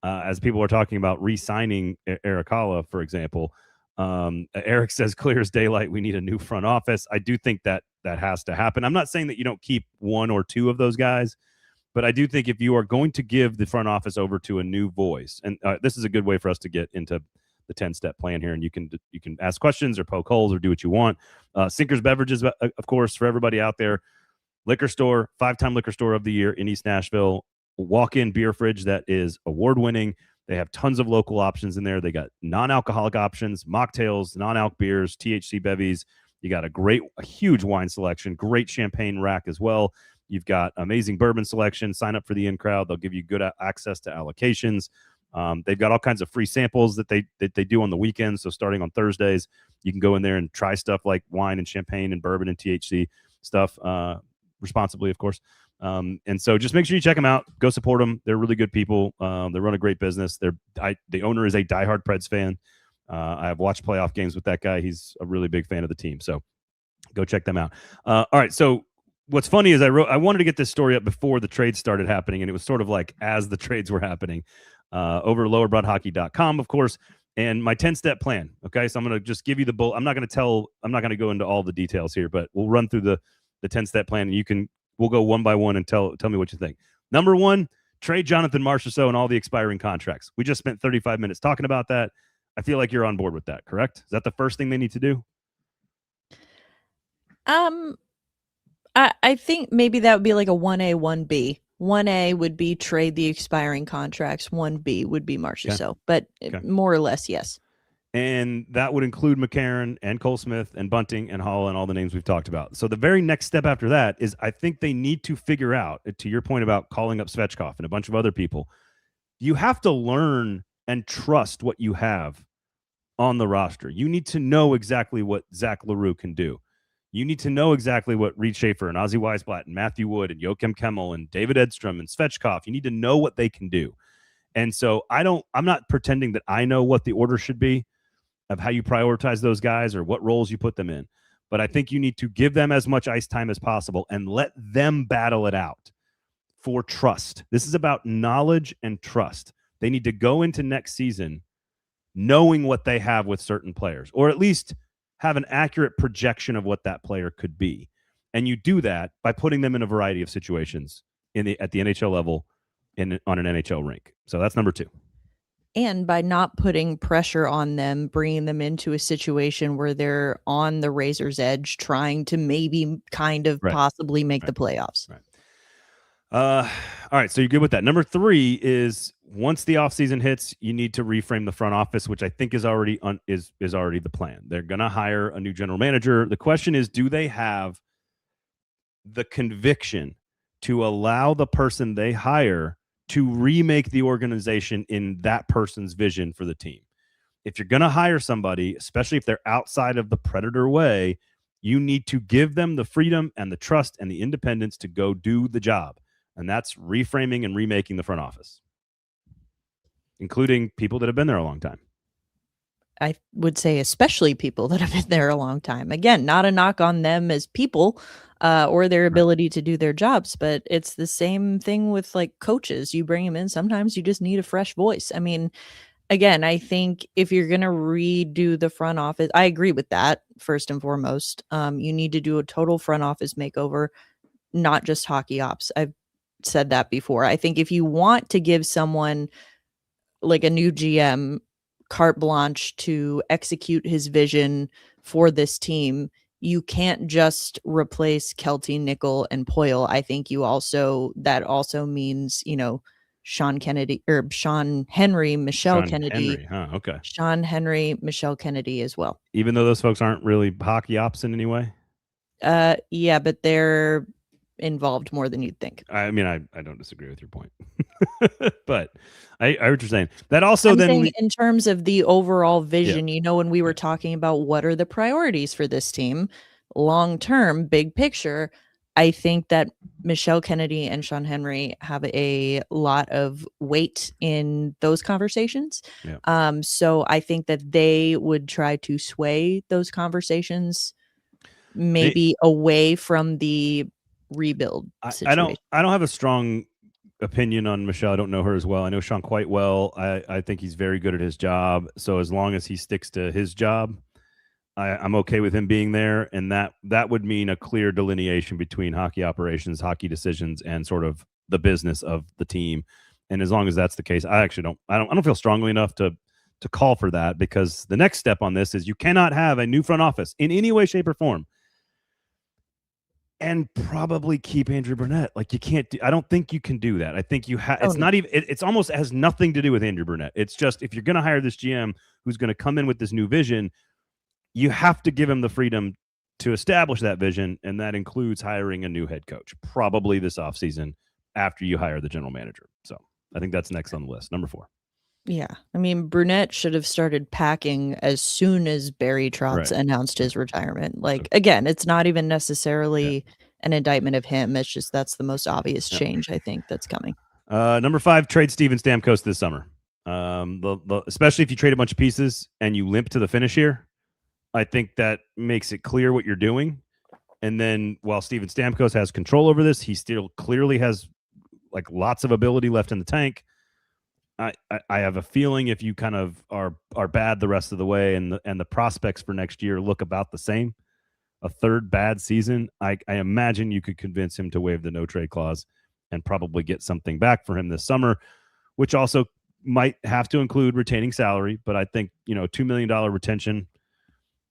As people are talking about re-signing Eric Haula, for example, Eric says clear as daylight, we need a new front office. I do think that has to happen. I'm not saying that you don't keep one or two of those guys, but I do think if you are going to give the front office over to a new voice, and this is a good way for us to get into the 10-step plan here, and you can ask questions or poke holes or do what you want. Sinkers Beverages, of course, for everybody out there, liquor store, 5-time liquor store of the year in East Nashville, walk-in beer fridge that is award-winning. They have tons of local options in there. They got non-alcoholic options, mocktails, non-alc beers, THC bevies. You got a huge wine selection, great champagne rack as well. You've got amazing bourbon selection. Sign up for the in-crowd. They'll give you good access to allocations. They've got all kinds of free samples that they do on the weekends. So starting on Thursdays, you can go in there and try stuff like wine and champagne and bourbon and THC stuff responsibly, of course. And so just make sure you check them out. Go support them. They're really good people. They run a great business. The owner is a diehard Preds fan. I have watched playoff games with that guy. He's a really big fan of the team. So go check them out. All right. So what's funny is I wanted to get this story up before the trades started happening, and it was sort of like as the trades were happening over lowerbroadhockey.com, of course, and my 10-step plan. Okay. So I'm going to just give you the bullet. I'm not going to go into all the details here, but we'll run through the 10-step plan, and we'll go one by one and tell me what you think. Number one, trade Jonathan Marchessault and all the expiring contracts. We just spent 35 minutes talking about that. I feel like you're on board with that, correct? Is that the first thing they need to do? I think maybe that would be like a 1A, 1B. 1A would be trade the expiring contracts. 1B would be Marchessault, but more or less, yes. And that would include McCarron and Cole Smith and Bunting and Hall and all the names we've talked about. So the very next step after that is I think they need to figure out, to your point about calling up Svechkov and a bunch of other people, you have to learn and trust what you have on the roster. You need to know exactly what Zach LaRue can do. You need to know exactly what Reed Schaefer and Ozzy Weisblatt and Matthew Wood and Joachim Kemmel and David Edstrom and Svechkov, you need to know what they can do. And so I'm not pretending that I know what the order should be of how you prioritize those guys or what roles you put them in. But I think you need to give them as much ice time as possible and let them battle it out for trust. This is about knowledge and trust. They need to go into next season knowing what they have with certain players, or at least have an accurate projection of what that player could be. And you do that by putting them in a variety of situations at the NHL level on an NHL rink. So that's number two. And by not putting pressure on them, bringing them into a situation where they're on the razor's edge, trying to maybe kind of possibly make the playoffs. Right. All right. So you're good with that. Number three is once the offseason hits, you need to reframe the front office, which I think is already is already the plan. They're going to hire a new general manager. The question is, do they have the conviction to allow the person they hire to remake the organization in that person's vision for the team? If you're going to hire somebody, especially if they're outside of the Predator way, you need to give them the freedom and the trust and the independence to go do the job. And that's reframing and remaking the front office, including people that have been there a long time. I would say especially people that have been there a long time. Again, not a knock on them as people or their ability to do their jobs, but it's the same thing with like coaches. You bring them in, sometimes you just need a fresh voice. I mean, again, I think if you're going to redo the front office, I agree with that first and foremost. You need to do a total front office makeover, not just hockey ops. I've said that before. I think if you want to give someone like a new GM carte blanche to execute his vision for this team, you can't just replace Kelty, Nickel, and Poyle. I think that also means, Sean Henry, Michelle Kennedy. Okay. Sean Henry, Michelle Kennedy as well. Even though those folks aren't really hockey ops in any way? Yeah, but they're involved more than you'd think. I mean, I don't disagree with your point. But I heard what you're saying. That also I'm saying in terms of the overall vision, when we were talking about what are the priorities for this team, long term, big picture, I think that Michelle Kennedy and Sean Henry have a lot of weight in those conversations. Yeah. So I think that they would try to sway those conversations maybe away from the rebuild situation. I don't have a strong opinion on Michelle. I don't know her as well. I know Sean quite well. I think he's very good at his job. So as long as he sticks to his job, I'm okay with him being there. And that would mean a clear delineation between hockey operations, hockey decisions, and sort of the business of the team. And as long as that's the case, I don't feel strongly enough to call for that, because the next step on this is you cannot have a new front office in any way, shape, or form and probably keep Andrew Burnett. Like you can't I don't think you can do that. I think you have, Oh, it's not even, it's almost has nothing to do with Andrew Burnett. It's just, if you're going to hire this GM who's going to come in with this new vision, you have to give him the freedom to establish that vision. And that includes hiring a new head coach, probably this offseason after you hire the general manager. So I think that's next on the list. Number 4. Yeah. I mean, Brunette should have started packing as soon as Barry Trotz announced his retirement. Like, again, it's not even necessarily an indictment of him. It's just that's the most obvious change, I think, that's coming. Number 5, trade Steven Stamkos this summer. Especially if you trade a bunch of pieces and you limp to the finish here, I think that makes it clear what you're doing. And then while Steven Stamkos has control over this, he still clearly has like lots of ability left in the tank. I have a feeling if you kind of are bad the rest of the way, and the prospects for next year look about the same, a third bad season, I imagine you could convince him to waive the no trade clause and probably get something back for him this summer, which also might have to include retaining salary. But I think, $2 million retention,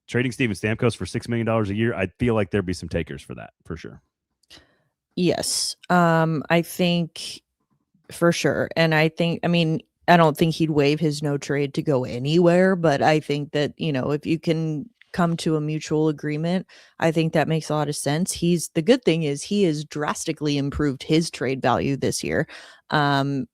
trading Steven Stamkos for $6 million a year, I feel like there'd be some takers for that for sure. Yes. I think for sure. And I don't think he'd waive his no trade to go anywhere, but I think that, if you can come to a mutual agreement, I think that makes a lot of sense. The good thing is he has drastically improved his trade value this year. 30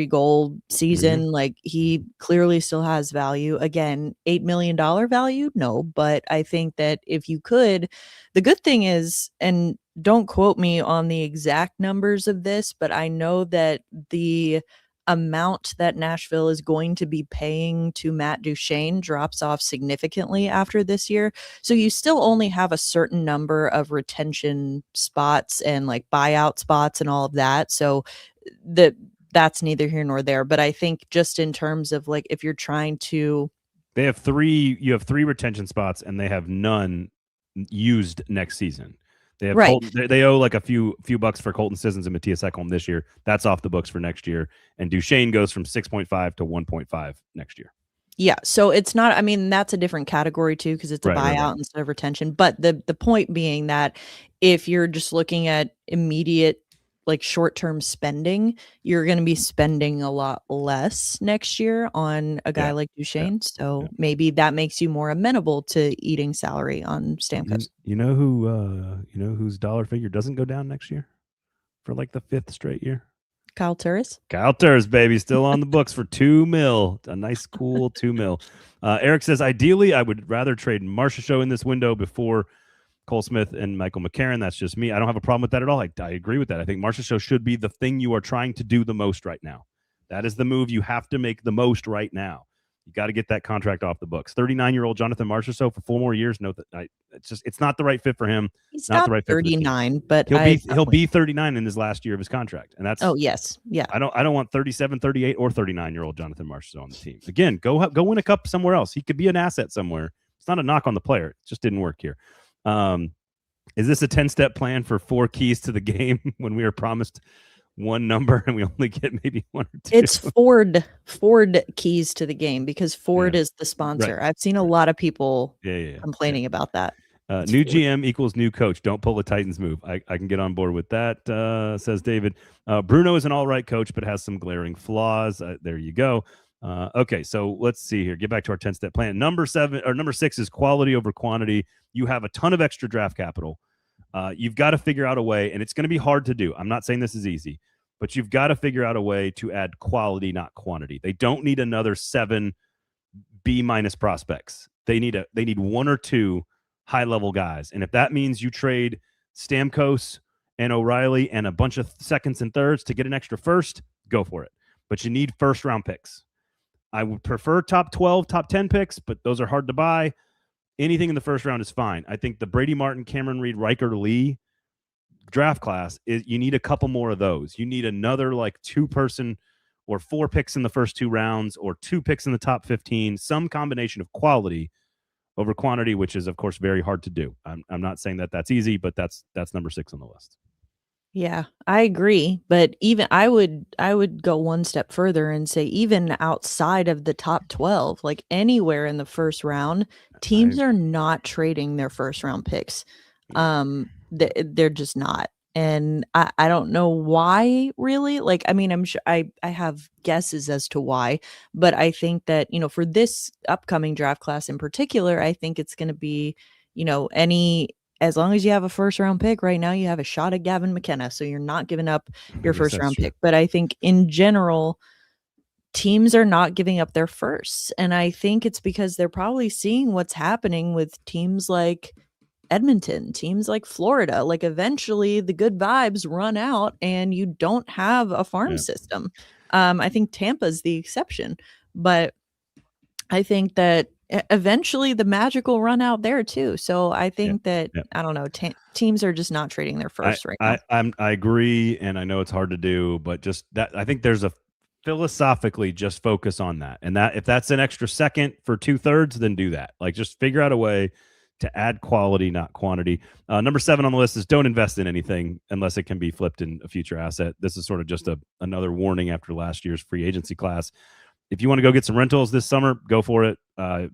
goal season, like he clearly still has value. Again, $8 million value? No, but I think that if you could, the good thing is, and don't quote me on the exact numbers of this, but I know that the amount that Nashville is going to be paying to Matt Duchene drops off significantly after this year. So you still only have a certain number of retention spots and like buyout spots and all of that. So that's neither here nor there. But I think just in terms of like, if you're trying to, you have 3 retention spots and they have none used next season. They have they owe like a few bucks for Colton Sissons and Matthias Ekholm this year. That's off the books for next year. And Duchene goes from 6.5 to 1.5 next year. Yeah. So it's not, that's a different category too, because it's a buyout instead of retention. But the point being that if you're just looking at immediate, like short-term spending, you're going to be spending a lot less next year on a guy like Duchene. So maybe that makes you more amenable to eating salary on Stamkos. You know whose dollar figure doesn't go down next year for like the 5th straight year? Kyle Turris. Kyle Turris, baby, still on the books for $2 million. A nice, cool $2 million. Eric says, ideally, I would rather trade Marchessault in this window before Cole Smith and Michael McCarron. That's just me. I don't have a problem with that at all. I agree with that. I think Marchessault should be the thing you are trying to do the most right now. That is the move you have to make the most right now. You got to get that contract off the books. 39-year-old Jonathan Marchessault for 4 more years. No, it's not the right fit for him. He's not the right 39, but he'll be 39 in his last year of his contract, and that's yeah. I don't want 37, 38, or 39-year-old Jonathan Marchessault on the team. Again, go win a cup somewhere else. He could be an asset somewhere. It's not a knock on the player. It just didn't work here. Is this a 10-step plan for 4 keys to the game when we are promised one number and we only get maybe 1 or 2? It's Ford keys to the game because Ford is the sponsor. Right. I've seen a lot of people complaining about that. New Ford. GM equals new coach. Don't pull a Titans move. I can get on board with that, says David. Bruno is an all right coach, but has some glaring flaws. There you go. Okay, so let's see here. Get back to our 10-step plan. Number 6 is quality over quantity. You have a ton of extra draft capital. You've got to figure out a way, and it's going to be hard to do. I'm not saying this is easy, but you've got to figure out a way to add quality, not quantity. They don't need another 7 B- prospects. They need 1 or 2 high-level guys. And if that means you trade Stamkos and O'Reilly and a bunch of seconds and thirds to get an extra first, go for it. But you need first-round picks. I would prefer top 12, top 10 picks, but those are hard to buy. Anything in the first round is fine. I think the Brady Martin, Cameron Reed, Riker Lee draft class, you need a couple more of those. You need another like 2-person or 4 picks in the first 2 rounds or 2 picks in the top 15, some combination of quality over quantity, which is, of course, very hard to do. I'm not saying that that's easy, but that's number 6 on the list. Yeah, I agree. But even I would go one step further and say even outside of the top 12, like anywhere in the first round, teams are not trading their first round picks. They're just not. And I don't know why, really. Like, I mean, I'm sure I have guesses as to why, but I think that, for this upcoming draft class in particular, I think it's going to be, as long as you have a first round pick right now, you have a shot at Gavin McKenna. So you're not giving up your first round pick. But I think in general, teams are not giving up their firsts. And I think it's because they're probably seeing what's happening with teams like Edmonton, teams like Florida. Like, eventually the good vibes run out and you don't have a farm system. I think Tampa's the exception, but I think that eventually the magic will run out there too. So I think that, I don't know, teams are just not trading their first right now. I agree. And I know it's hard to do, but just that, I think there's a philosophically just focus on that. And that if that's an extra second for 2/3, then do that. Like, just figure out a way to add quality, not quantity. Number 7 on the list is don't invest in anything unless it can be flipped in a future asset. This is sort of just another warning after last year's free agency class. If you want to go get some rentals this summer, go for it.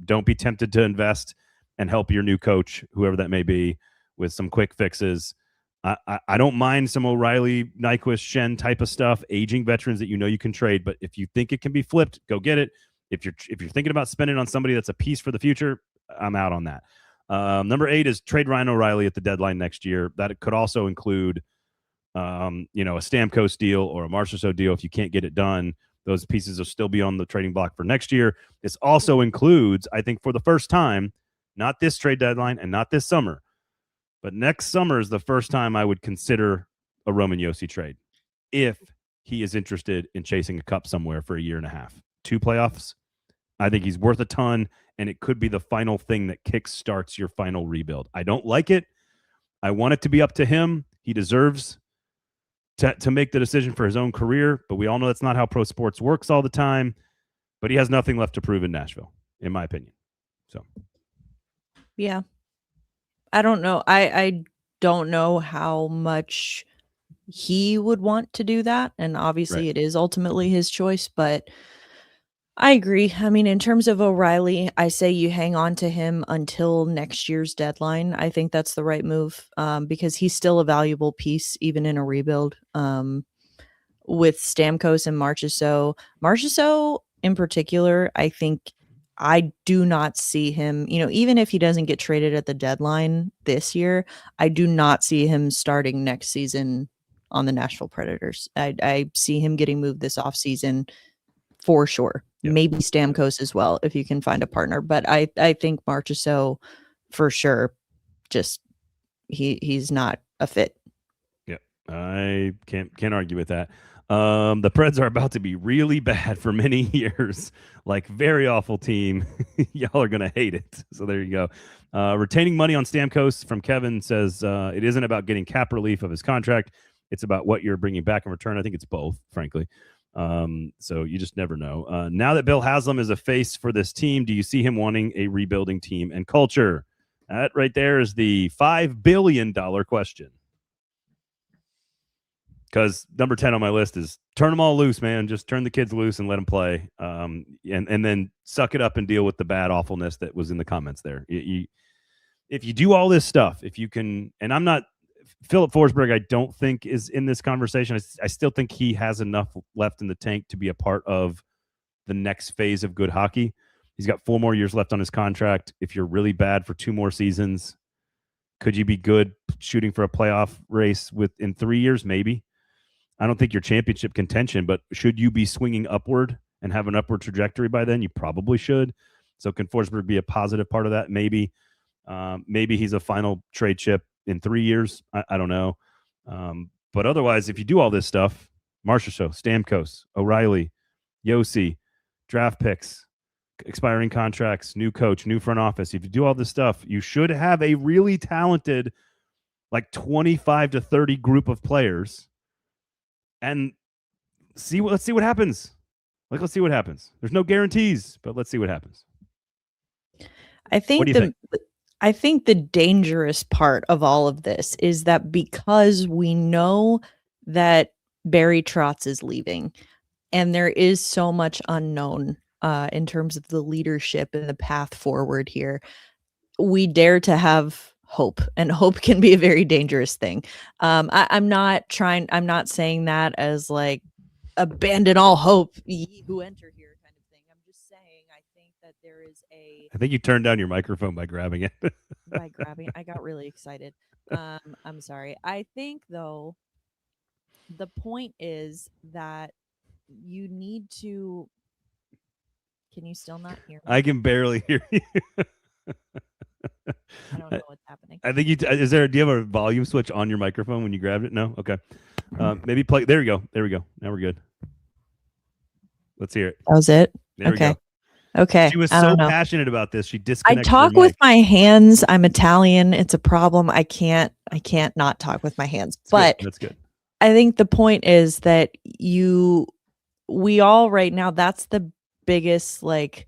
Don't be tempted to invest and help your new coach, whoever that may be, with some quick fixes. I don't mind some O'Reilly, Nyquist, Shen type of stuff, aging veterans that you can trade. But if you think it can be flipped, go get it. If you're thinking about spending on somebody that's a piece for the future, I'm out on that. Number 8 is trade Ryan O'Reilly at the deadline next year. That could also include, a Stamkos deal or a Marchessault deal. If you can't get it done, those pieces will still be on the trading block for next year. This also includes, I think, for the first time, not this trade deadline and not this summer, but next summer is the first time I would consider a Roman Josi trade if he is interested in chasing a cup somewhere for a year and a half. 2 playoffs. I think he's worth a ton, and it could be the final thing that kickstarts your final rebuild. I don't like it. I want it to be up to him. He deserves to make the decision for his own career, but we all know that's not how pro sports works all the time. But he has nothing left to prove in Nashville, in my opinion. So, yeah, I don't know. I don't know how much he would want to do that, and obviously it is ultimately his choice, but I agree. I mean, in terms of O'Reilly, I say you hang on to him until next year's deadline. I think that's the right move, because he's still a valuable piece, even in a rebuild. With Stamkos and Marchessault in particular, I think I do not see him, even if he doesn't get traded at the deadline this year, I do not see him starting next season on the Nashville Predators. I see him getting moved this offseason for sure. Yep. Maybe Stamkos as well, if you can find a partner. But I think Marchessault for sure, just he's not a fit. Yeah, I can't argue with that. The Preds are about to be really bad for many years, like very awful team. Y'all are gonna hate it. So there you go. Retaining money on Stamkos from Kevin says it isn't about getting cap relief of his contract. It's about what you're bringing back in return. I think it's both, frankly. So you just never know. Now that Bill Haslam is a face for this team, do you see him wanting a rebuilding team and culture? That right there is the $5 billion question. Because number 10 on my list is turn them all loose, man. Just turn the kids loose and let them play. And then suck it up and deal with the bad awfulness that was in the comments there. If you do all this stuff, if you can, and I'm not, Philip Forsberg, I don't think is in this conversation. I still think he has enough left in the tank to be a part of the next phase of good hockey. He's got 4 more years left on his contract. If you're really bad for 2 more seasons, could you be good shooting for a playoff race in 3 years? Maybe. I don't think you're championship contention, but should you be swinging upward and have an upward trajectory by then? You probably should. So can Forsberg be a positive part of that? Maybe. Maybe he's a final trade chip in 3 years. I don't know. But otherwise, if you do all this stuff, Marchessault, Stamkos, O'Reilly, Josi, draft picks, expiring contracts, new coach, new front office, if you do all this stuff, you should have a really talented, like 25 to 30 group of players. And let's see what happens. Let's see what happens. There's no guarantees, but let's see what happens. I think I think the dangerous part of all of this is that because we know that Barry Trotz is leaving and there is so much unknown in terms of the leadership and the path forward here, we dare to have hope, and hope can be a very dangerous thing. I'm not saying that as like abandon all hope, ye who enter here kind of thing. I'm just saying I think that there is I think you turned down your microphone by grabbing it. by grabbing. I got really excited. I'm sorry. I think though the point is that you need to. Can you still not hear me? I can barely hear you. I don't know what's happening. I think do you have a volume switch on your microphone when you grabbed it? No? Okay. Maybe play. There we go. Now we're good. Let's hear it. That was it? There we go. Okay. She was so passionate about this. She disconnected. I talk with my hands. I'm Italian. It's a problem. I can't not talk with my hands. That's good. I think the point is that we all right now, that's the biggest like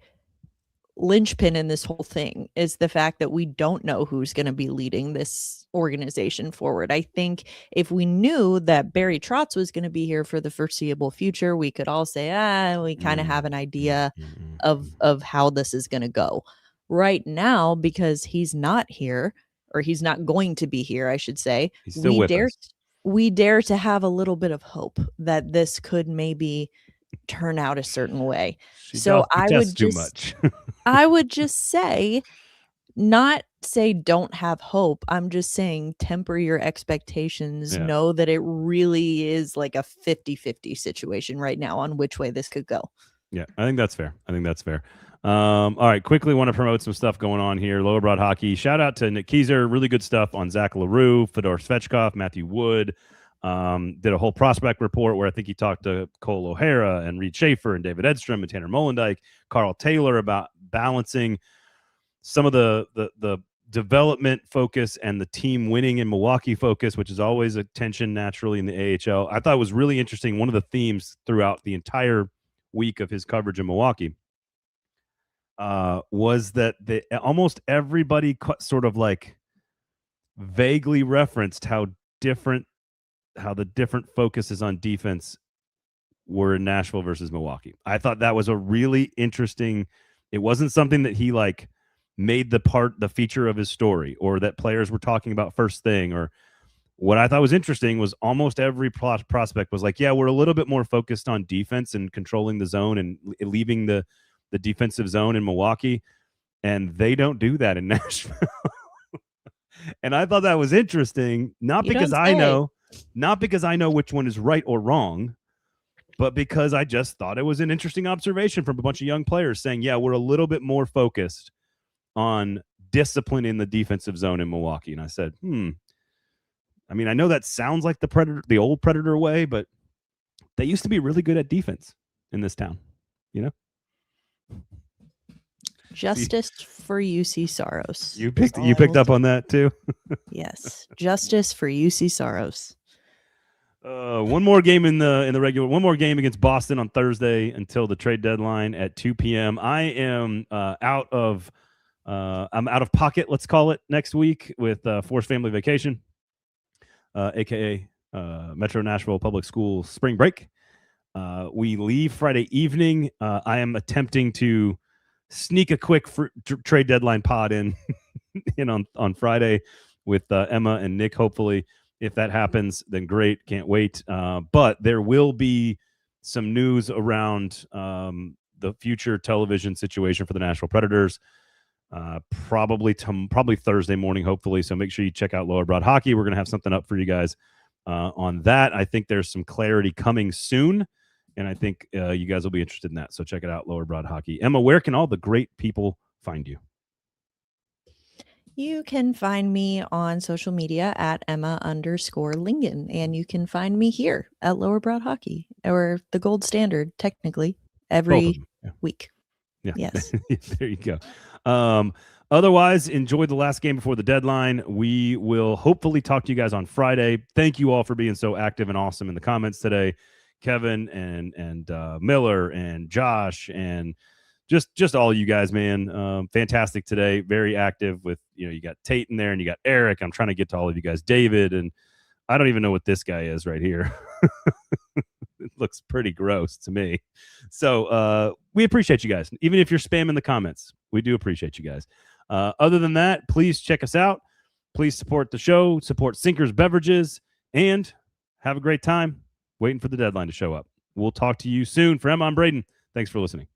linchpin in this whole thing, is the fact that we don't know who's going to be leading this organization forward. I think if we knew that Barry Trotz was going to be here for the foreseeable future, we could all say, we kind of have an idea of how this is going to go. Right now, because he's not here, or he's not going to be here, I should say, he's still with us. We dare to have a little bit of hope that this could maybe turn out a certain way. I would just say, not say don't have hope. I'm just saying temper your expectations. Yeah. Know that it really is like a 50-50 situation right now on which way this could go. Yeah, I think that's fair. All right, quickly want to promote some stuff going on here. Lower Broad Hockey. Shout out to Nick Keyser. Really good stuff on Zach LaRue, Fedor Svechkov, Matthew Wood. Did a whole prospect report where I think he talked to Cole O'Hara and Reed Schaefer and David Edstrom and Tanner Molendijk, Carl Taylor, about balancing some of the development focus and the team winning in Milwaukee focus, which is always a tension naturally in the AHL. I thought it was really interesting. One of the themes throughout the entire week of his coverage in Milwaukee was that almost everybody sort of like vaguely referenced how the different focuses on defense were in Nashville versus Milwaukee. I thought that was a really interesting. It wasn't something that he like made the feature of his story, or that players were talking about first thing. Or what I thought was interesting was almost every prospect was like, yeah, we're a little bit more focused on defense and controlling the zone and leaving the defensive zone in Milwaukee. And they don't do that in Nashville. And I thought that was interesting, not because I know which one is right or wrong, but because I just thought it was an interesting observation from a bunch of young players saying, yeah, we're a little bit more focused on discipline in the defensive zone in Milwaukee. And I said, I mean, I know that sounds like the old Predator way, but they used to be really good at defense in this town, you know? Justice for UC Saros. You picked up on that too? Yes. Justice for UC Saros. One more game in the regular. One more game against Boston on Thursday until the trade deadline at 2 p.m. I am out of pocket, let's call it, next week with Forced Family Vacation, aka Metro Nashville Public School spring break. We leave Friday evening. I am attempting to sneak a quick trade deadline pod in on Friday with Emma and Nick, hopefully. If that happens, then great. Can't wait. But there will be some news around the future television situation for the Nashville Predators, probably Thursday morning, hopefully. So make sure you check out Lower Broad Hockey. We're going to have something up for you guys on that. I think there's some clarity coming soon, and I think you guys will be interested in that. So check it out, Lower Broad Hockey. Emma, where can all the great people find you? You can find me on social media at Emma_Lingan, and you can find me here at Lower Broad Hockey, or the gold standard, technically, every week. Yeah. Yes. There you go. Otherwise, enjoy the last game before the deadline. We will hopefully talk to you guys on Friday. Thank you all for being so active and awesome in the comments today. Kevin and Miller and Josh and just all you guys, man. Fantastic today. Very active with, you got Tate in there and you got Eric. I'm trying to get to all of you guys. David, and I don't even know what this guy is right here. It looks pretty gross to me. So we appreciate you guys. Even if you're spamming the comments, we do appreciate you guys. Other than that, please check us out. Please support the show, support Sinkers Beverages, and have a great time waiting for the deadline to show up. We'll talk to you soon. For Emma, I'm Braden. Thanks for listening.